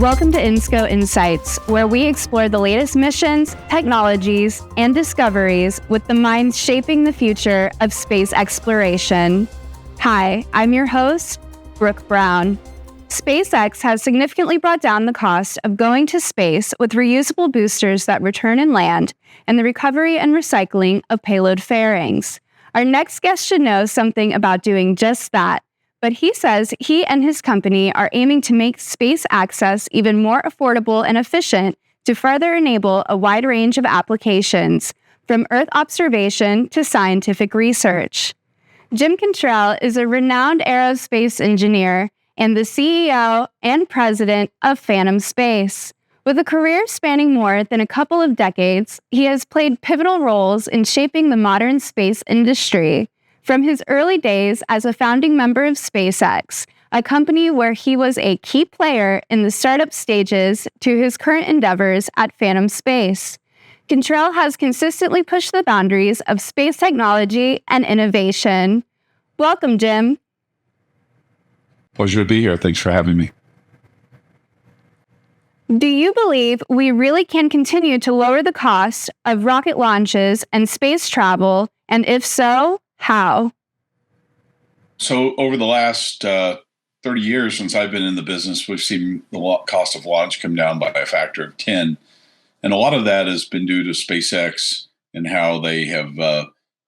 Welcome to ENSCO INSIGHTS, where we explore the latest missions, technologies, and discoveries with the minds shaping the future of space exploration. Hi, I'm your host, Brooke Brown. SpaceX has significantly brought down the cost of going to space with reusable boosters that return and land, and the recovery and recycling of payload fairings. Our next guest should know something about doing just that. But he says he and his company are aiming to make space access even more affordable and efficient to further enable a wide range of applications, from Earth observation to scientific research. Jim Cantrell is a renowned aerospace engineer and the CEO and president of Phantom Space. With a career spanning more than a couple of decades, he has played pivotal roles in shaping the modern space industry. From his early days as a founding member of SpaceX, a company where he was a key player in the startup stages, to his current endeavors at Phantom Space, Cantrell has consistently pushed the boundaries of space technology and innovation. Welcome, Jim. Pleasure to be here. Thanks for having me. Do you believe we really can continue to lower the cost of rocket launches and space travel? And if so, how? So over the last 30 years since I've been in the business, we've seen the cost of launch come down by a factor of 10. And a lot of that has been due to SpaceX and how they have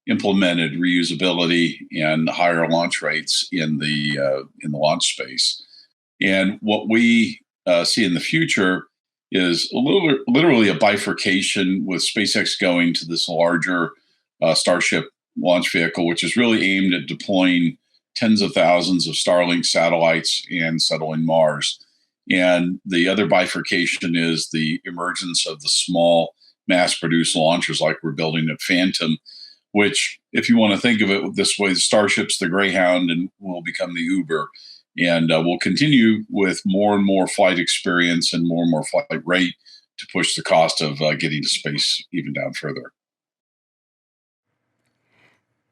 implemented reusability and higher launch rates in the launch space. And what we see in the future is literally a bifurcation, with SpaceX going to this larger Starship launch vehicle, which is really aimed at deploying tens of thousands of Starlink satellites and settling Mars. And the other bifurcation is the emergence of the small mass-produced launchers like we're building at Phantom, which, if you want to think of it this way, the Starship's the Greyhound and will become the Uber. And we'll continue with more and more flight experience and more flight rate to push the cost of getting to space even down further.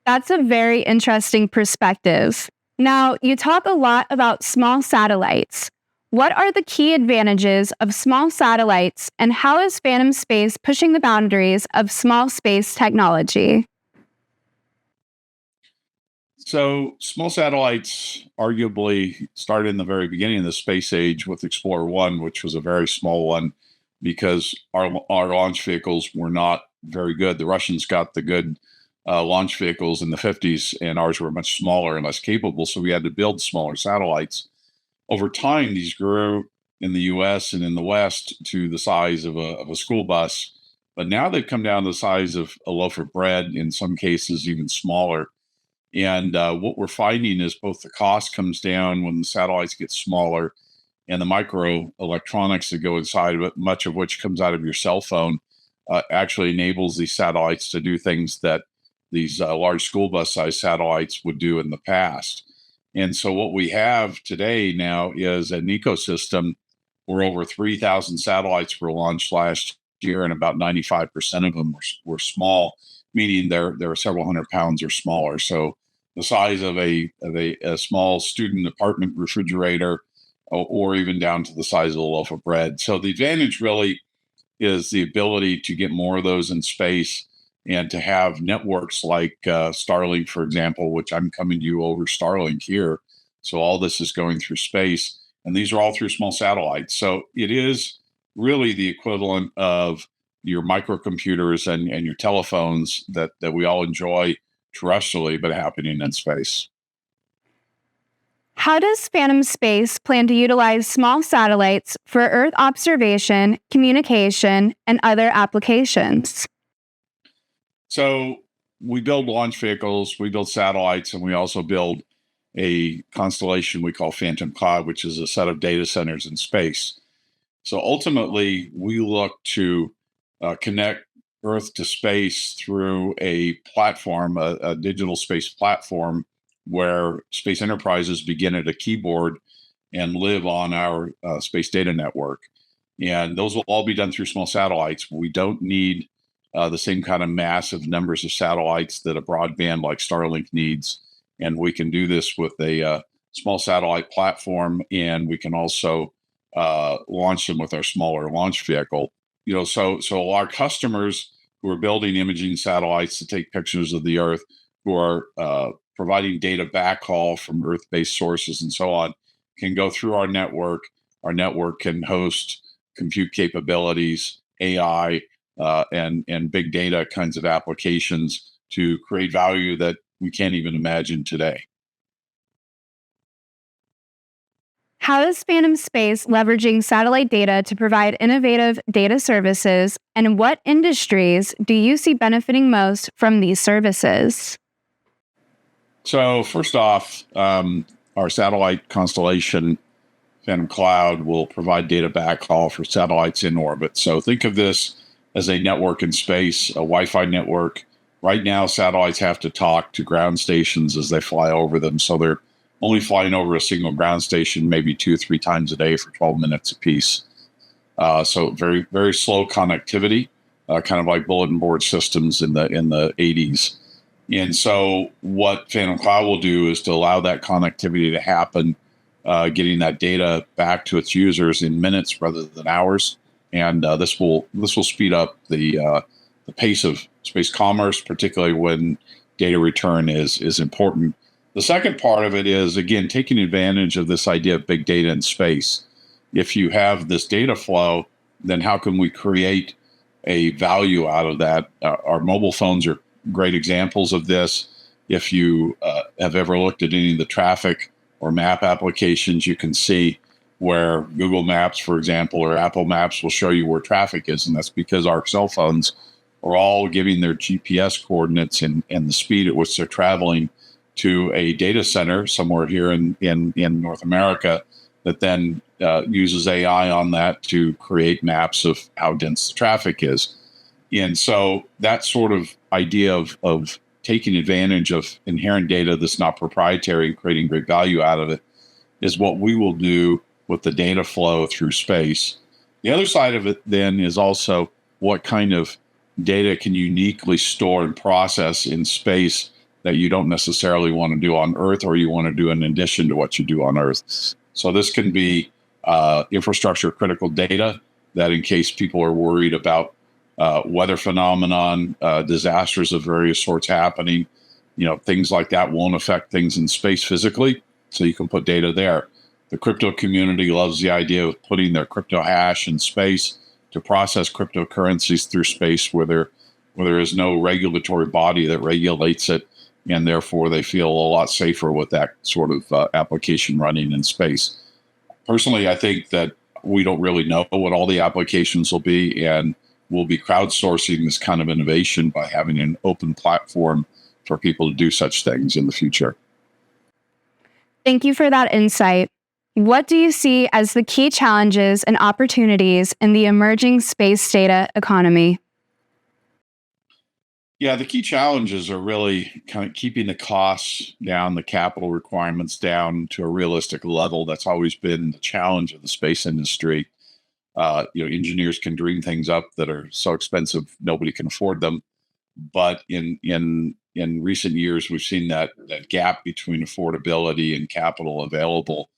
That's a very interesting perspective. Now, you talk a lot about small satellites. What are the key advantages of small satellites, and how is Phantom Space pushing the boundaries of small space technology? So small satellites arguably started in the very beginning of the space age with Explorer 1, which was a very small one because our launch vehicles were not very good. The Russians got the good launch vehicles in the 50s, and ours were much smaller and less capable, so we had to build smaller satellites. Over time, these grew in the US and in the West to the size of a school bus, but now they've come down to the size of a loaf of bread, in some cases even smaller. And what we're finding is both the cost comes down when the satellites get smaller, and the microelectronics that go inside of it, much of which comes out of your cell phone, actually enables these satellites to do things that these large school bus size satellites would do in the past. And so what we have today now is an ecosystem where over 3,000 satellites were launched last year, and about 95% of them were small, meaning they're several hundred pounds or smaller. So the size of a small student apartment refrigerator, or even down to the size of a loaf of bread. So the advantage really is the ability to get more of those in space, and to have networks like Starlink, for example, which I'm coming to you over Starlink here. So all this is going through space, and these are all through small satellites. So it is really the equivalent of your microcomputers and your telephones that we all enjoy terrestrially, but happening in space. How does Phantom Space plan to utilize small satellites for Earth observation, communication, and other applications? So we build launch vehicles, we build satellites, and we also build a constellation we call Phantom Cloud, which is a set of data centers in space. So ultimately, we look to connect Earth to space through a platform, a digital space platform, where space enterprises begin at a keyboard and live on our space data network. And those will all be done through small satellites. We don't need the same kind of massive numbers of satellites that a broadband like Starlink needs. And we can do this with a small satellite platform, and we can also launch them with our smaller launch vehicle. So our customers who are building imaging satellites to take pictures of the Earth, who are providing data backhaul from Earth-based sources and so on, can go through our network. Our network can host compute capabilities, AI, and big data kinds of applications to create value that we can't even imagine today. How is Phantom Space leveraging satellite data to provide innovative data services, and what industries do you see benefiting most from these services? So first off, our satellite constellation, Phantom Cloud, will provide data backhaul for satellites in orbit. So think of this as a network in space, a Wi-Fi network. Right now, satellites have to talk to ground stations as they fly over them. So they're only flying over a single ground station maybe 2 or 3 times a day for 12 minutes apiece. So very, very slow connectivity, kind of like bulletin board systems in the 80s. And so what Phantom Cloud will do is to allow that connectivity to happen, getting that data back to its users in minutes rather than hours. And this will speed up the pace of space commerce, particularly when data return is important. The second part of it is, again, taking advantage of this idea of big data in space. If you have this data flow, then how can we create a value out of that? Our mobile phones are great examples of this. If you have ever looked at any of the traffic or map applications, you can see where Google Maps, for example, or Apple Maps will show you where traffic is. And that's because our cell phones are all giving their GPS coordinates and the speed at which they're traveling to a data center somewhere here in North America that then uses AI on that to create maps of how dense the traffic is. And so that sort of idea of taking advantage of inherent data that's not proprietary and creating great value out of it is what we will do with the data flow through space. The other side of it then is also what kind of data can you uniquely store and process in space that you don't necessarily want to do on Earth, or you want to do in addition to what you do on Earth. So this can be infrastructure critical data that, in case people are worried about weather phenomenon, disasters of various sorts happening, things like that won't affect things in space physically. So you can put data there. The crypto community loves the idea of putting their crypto hash in space to process cryptocurrencies through space where there is no regulatory body that regulates it. And therefore, they feel a lot safer with that sort of application running in space. Personally, I think that we don't really know what all the applications will be, and we'll be crowdsourcing this kind of innovation by having an open platform for people to do such things in the future. Thank you for that insight. What do you see as the key challenges and opportunities in the emerging space data economy? Yeah, the key challenges are really kind of keeping the costs down, the capital requirements down to a realistic level. That's always been the challenge of the space industry. Engineers can dream things up that are so expensive nobody can afford them. But in recent years, we've seen that gap between affordability and capital available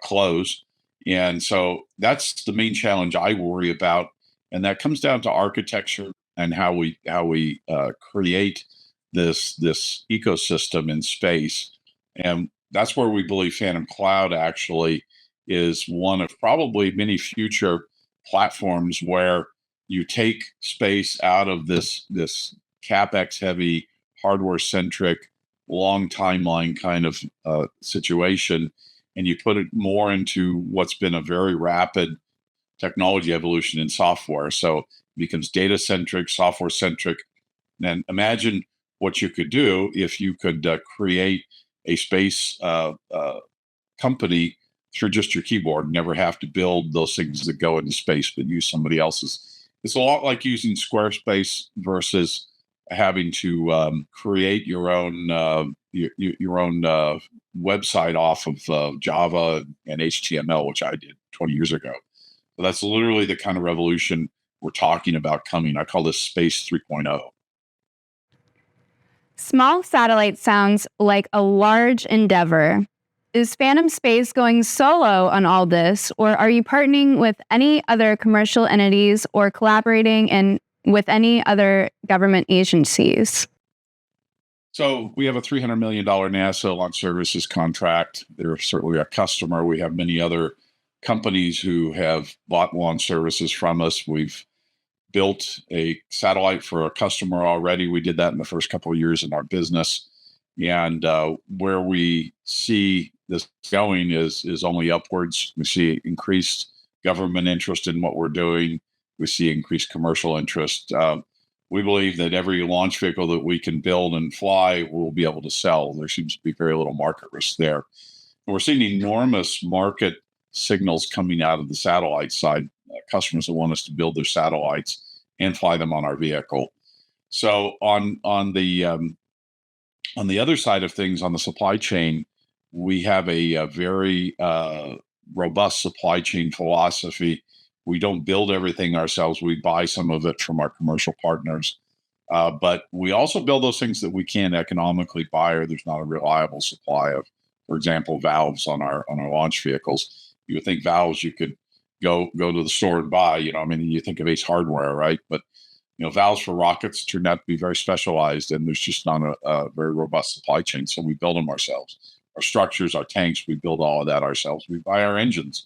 close, and so that's the main challenge I worry about, and that comes down to architecture and how we create this ecosystem in space. And that's where we believe Phantom Cloud actually is one of probably many future platforms where you take space out of this capex heavy, hardware centric, long timeline kind of situation, and you put it more into what's been a very rapid technology evolution in software. So it becomes data centric, software centric. And imagine what you could do if you could create a space company through just your keyboard, never have to build those things that go into space, but use somebody else's. It's a lot like using Squarespace versus having to create your own website off of Java and HTML, which I did 20 years ago. So that's literally the kind of revolution we're talking about coming. I call this Space 3.0. Small satellite sounds like a large endeavor. is Phantom Space going solo on all this, or are you partnering with any other commercial entities or collaborating with any other government agencies? So we have a $300 million NASA launch services contract. They're certainly a customer. We have many other companies who have bought launch services from us. We've built a satellite for a customer already. We did that in the first couple of years in our business. And where we see this going is only upwards. We see increased government interest in what we're doing. We see increased commercial interest. We believe that every launch vehicle that we can build and fly, we'll be able to sell. There seems to be very little market risk there. And we're seeing enormous market signals coming out of the satellite side. Customers that want us to build their satellites and fly them on our vehicle. So on the other side of things, on the supply chain, we have a very robust supply chain philosophy. We don't build everything ourselves. We buy some of it from our commercial partners. But we also build those things that we can't economically buy or there's not a reliable supply of. For example, valves on our launch vehicles. You would think valves you could go to the store and buy. You think of Ace Hardware, right? But valves for rockets turned out to be very specialized, and there's just not a very robust supply chain. So we build them ourselves. Our structures, our tanks, we build all of that ourselves. We buy our engines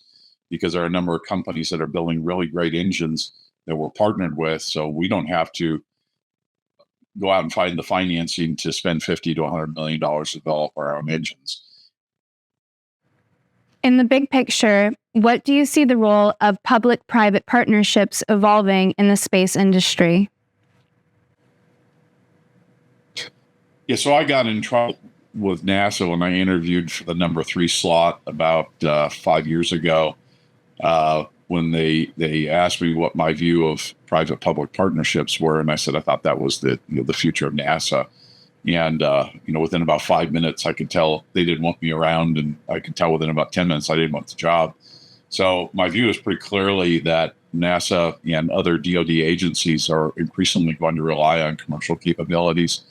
because there are a number of companies that are building really great engines that we're partnered with. So we don't have to go out and find the financing to spend $50 to $100 million to develop our own engines. In the big picture, what do you see the role of public-private partnerships evolving in the space industry? Yeah, so I got in trouble with NASA when I interviewed for the number 3 slot about 5 years ago, when they asked me what my view of private-public partnerships were, and I said I thought that was the future of NASA. And, within about 5 minutes, I could tell they didn't want me around. And I could tell within about 10 minutes, I didn't want the job. So my view is pretty clearly that NASA and other DoD agencies are increasingly going to rely on commercial capabilities.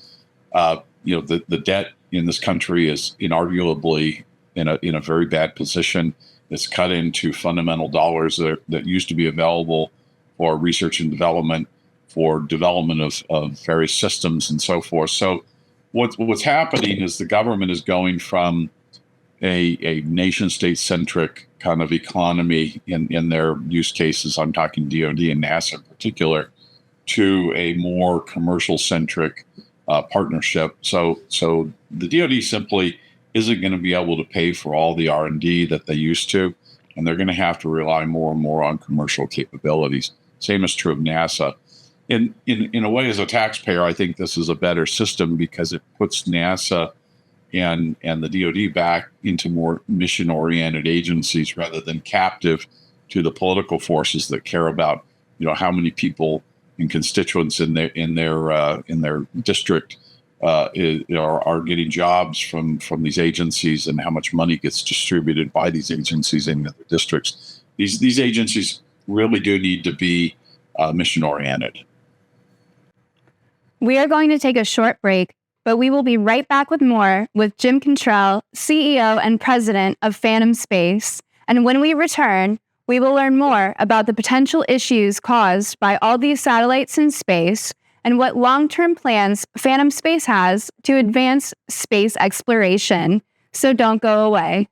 The debt in this country is inarguably in a very bad position. It's cut into fundamental dollars that used to be available for research and development, for development of various systems and so forth. So what's happening is the government is going from a nation state centric kind of economy in their use cases. I'm talking DoD and NASA in particular, to a more commercial centric partnership. So the DoD simply isn't going to be able to pay for all the R&D that they used to, and they're going to have to rely more and more on commercial capabilities. Same is true of NASA. In a way, as a taxpayer, I think this is a better system because it puts NASA and the DoD back into more mission-oriented agencies rather than captive to the political forces that care about, how many people and constituents in their district are getting jobs from these agencies and how much money gets distributed by these agencies in their districts. These agencies really do need to be mission-oriented. We are going to take a short break, but we will be right back with more with Jim Cantrell, CEO and President of Phantom Space. And when we return, we will learn more about the potential issues caused by all these satellites in space and what long-term plans Phantom Space has to advance space exploration. So don't go away.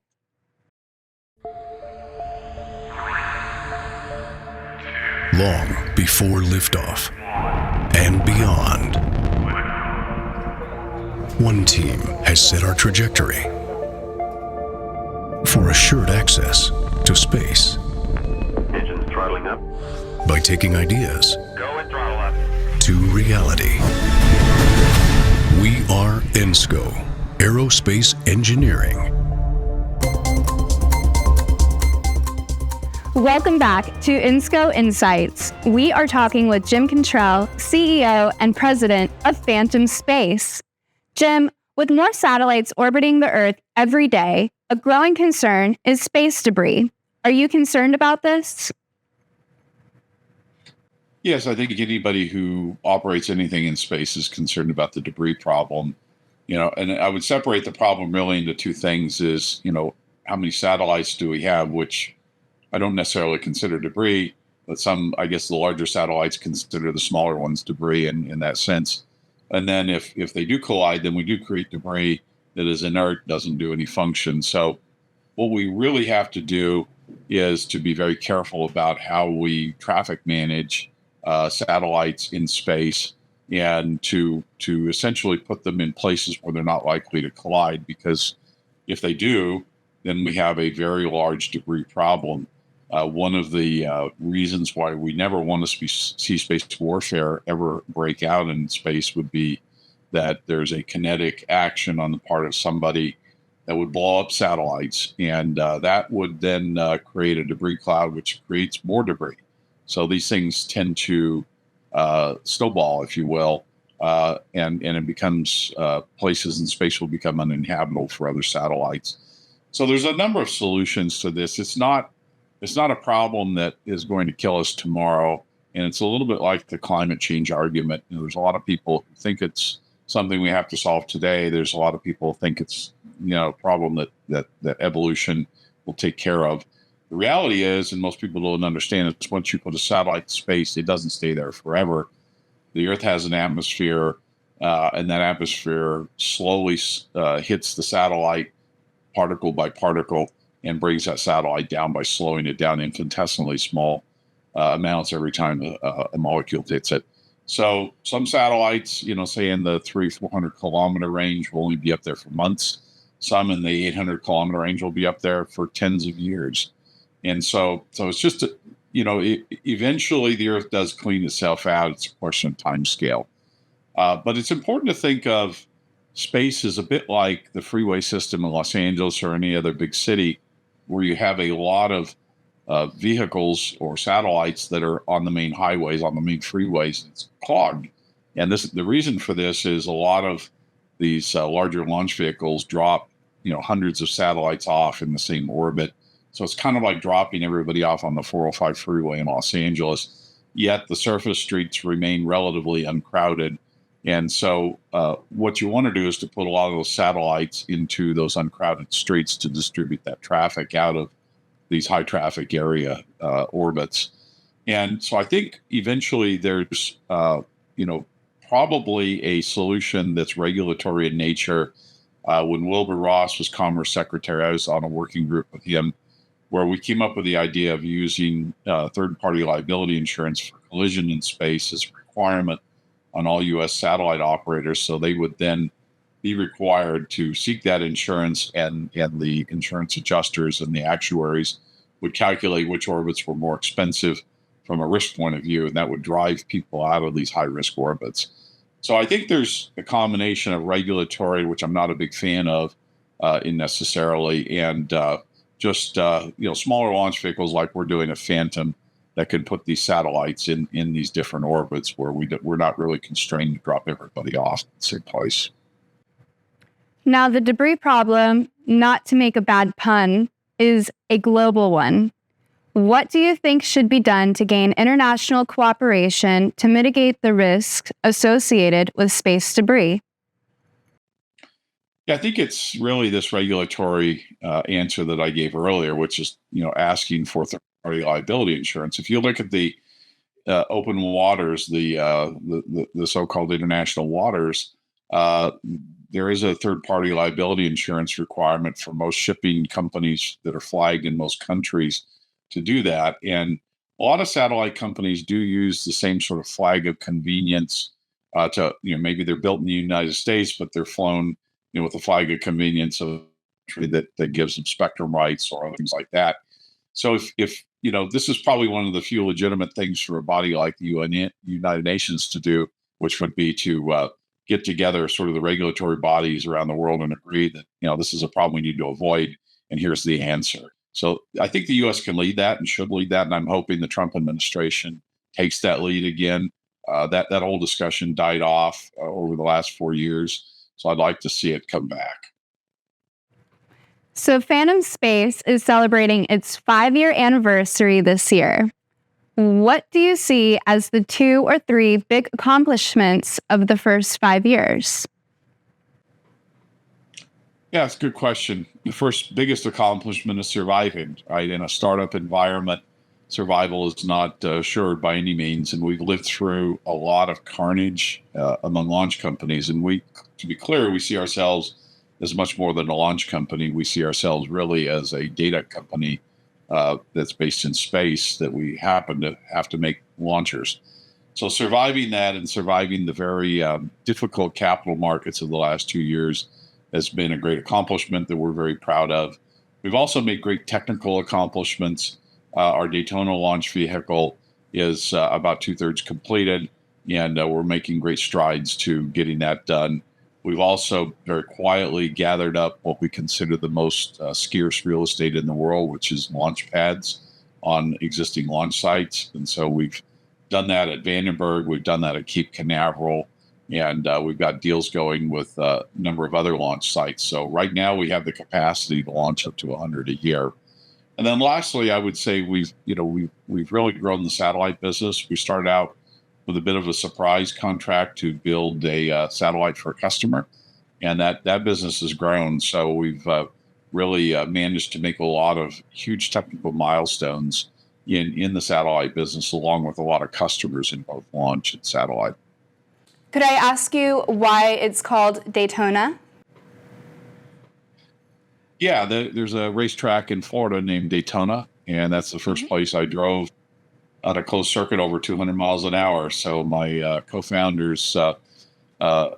Long before liftoff and beyond, one team has set our trajectory for assured access to space. Engines throttling up. By taking ideas Go and throttle up. to reality. We are ENSCO, Aerospace Engineering. Welcome back to ENSCO Insights. We are talking with Jim Cantrell, CEO and President of Phantom Space. Jim, with more satellites orbiting the Earth every day, a growing concern is space debris. Are you concerned about this? Yes, I think anybody who operates anything in space is concerned about the debris problem. And I would separate the problem really into two things: is how many satellites do we have, which I don't necessarily consider debris, but some, I guess, the larger satellites consider the smaller ones debris in that sense. And then if they do collide, then we do create debris that is inert, doesn't do any function. So what we really have to do is to be very careful about how we traffic manage satellites in space, and to essentially put them in places where they're not likely to collide, because if they do, then we have a very large debris problem. One of the reasons why we never want to see space warfare ever break out in space would be that there's a kinetic action on the part of somebody that would blow up satellites, and that would then create a debris cloud, which creates more debris. So these things tend to snowball, if you will, and it becomes places in space will become uninhabitable for other satellites. So there's a number of solutions to this. It's not a problem that is going to kill us tomorrow, and it's a little bit like the climate change argument. There's a lot of people who think it's something we have to solve today. There's a lot of people who think it's a problem that evolution will take care of. The reality is, and most people don't understand, is once you put a satellite in space, it doesn't stay there forever. The Earth has an atmosphere, and that atmosphere slowly hits the satellite particle by particle and brings that satellite down by slowing it down infinitesimally small amounts every time a molecule hits it. So some satellites, say in the 300-400 kilometer range, will only be up there for months. Some in the 800 kilometer range will be up there for tens of years. And so it's just, eventually the Earth does clean itself out. It's a question of time scale. But it's important to think of space as a bit like the freeway system in Los Angeles or any other big city, where you have a lot of vehicles or satellites that are on the main highways, on the main freeways. It's clogged. And the reason for this is a lot of these larger launch vehicles drop, hundreds of satellites off in the same orbit. So it's kind of like dropping everybody off on the 405 freeway in Los Angeles, yet the surface streets remain relatively uncrowded. And so what you want to do is to put a lot of those satellites into those uncrowded streets to distribute that traffic out of these high traffic area orbits. And so I think eventually there's, probably a solution that's regulatory in nature. When Wilbur Ross was Commerce Secretary, I was on a working group with him where we came up with the idea of using third-party liability insurance for collision in space as a requirement on all U.S. satellite operators. So they would then be required to seek that insurance, and the insurance adjusters and the actuaries would calculate which orbits were more expensive from a risk point of view, and that would drive people out of these high-risk orbits. So I think there's a combination of regulatory, which I'm not a big fan of necessarily, and smaller launch vehicles like we're doing a Phantom that can put these satellites in these different orbits where we're not really constrained to drop everybody off at the same place. Now, the debris problem, not to make a bad pun, is a global one. What do you think should be done to gain international cooperation to mitigate the risks associated with space debris? Yeah, I think it's really this regulatory answer that I gave earlier, which is, asking for third-party liability insurance. If you look at the open waters, the so-called international waters, there is a third-party liability insurance requirement for most shipping companies that are flagged in most countries to do that. And a lot of satellite companies do use the same sort of flag of convenience maybe they're built in the United States, but they're flown with the flag of convenience of that gives them spectrum rights or other things like that. So if this is probably one of the few legitimate things for a body like the United Nations to do, which would be to get together sort of the regulatory bodies around the world and agree that, this is a problem we need to avoid, and here's the answer. So I think the U.S. can lead that and should lead that, and I'm hoping the Trump administration takes that lead again. That whole discussion died off over the last 4 years, so I'd like to see it come back. So Phantom Space is celebrating its 5-year anniversary this year. What do you see as the 2 or 3 big accomplishments of the first 5 years? Yeah, it's a good question. The first biggest accomplishment is surviving, right? In a startup environment, survival is not assured by any means. And we've lived through a lot of carnage among launch companies. And to be clear, we see ourselves as much more than a launch company. We see ourselves really as a data company that's based in space that we happen to have to make launchers. So surviving that and surviving the very difficult capital markets of the last 2 years has been a great accomplishment that we're very proud of. We've also made great technical accomplishments. Our Daytona launch vehicle is about 2/3 completed, and we're making great strides to getting that done. We've also very quietly gathered up what we consider the most scarce real estate in the world, which is launch pads on existing launch sites. And so we've done that at Vandenberg, we've done that at Cape Canaveral, and we've got deals going with a number of other launch sites. So right now we have the capacity to launch up to 100 a year. And then lastly, I would say we've really grown the satellite business. We started out with a bit of a surprise contract to build a satellite for a customer, and that business has grown. So we've really managed to make a lot of huge technical milestones in the satellite business, along with a lot of customers in both launch and satellite. Could I ask you why it's called Daytona? Yeah, there's a racetrack in Florida named Daytona, and that's the first place I drove on a closed circuit over 200 miles an hour. So my co-founders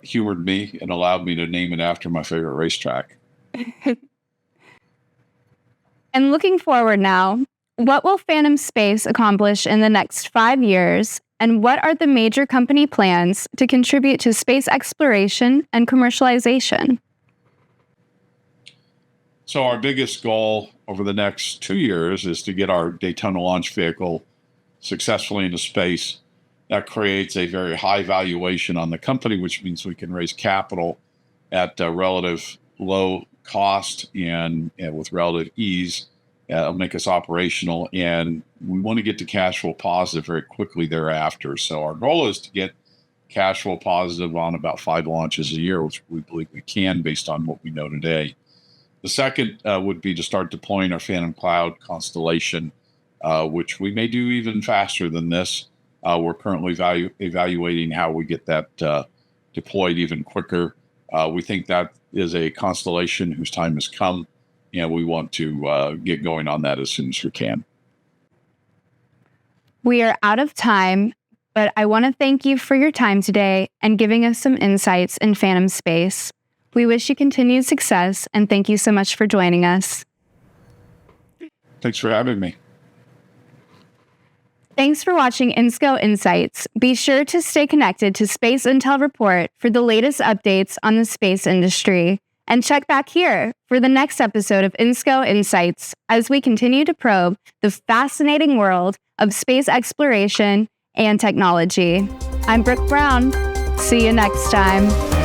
humored me and allowed me to name it after my favorite racetrack. And looking forward now, what will Phantom Space accomplish in the next 5 years? And what are the major company plans to contribute to space exploration and commercialization? So our biggest goal over the next 2 years is to get our Daytona launch vehicle successfully into space. That creates a very high valuation on the company, which means we can raise capital at a relative low cost and with relative ease. It'll make us operational, and we want to get to cash flow positive very quickly thereafter. So our goal is to get cash flow positive on about 5 launches a year, which we believe we can based on what we know today. The second would be to start deploying our Phantom Cloud constellation, which we may do even faster than this. We're currently evaluating how we get that deployed even quicker. We think that is a constellation whose time has come, and we want to get going on that as soon as we can. We are out of time, but I want to thank you for your time today and giving us some insights in Phantom Space. We wish you continued success, and thank you so much for joining us. Thanks for having me. Thanks for watching ENSCO INSIGHTS. Be sure to stay connected to Space Intel Report for the latest updates on the space industry. And check back here for the next episode of ENSCO INSIGHTS as we continue to probe the fascinating world of space exploration and technology. I'm Brooke Brown. See you next time.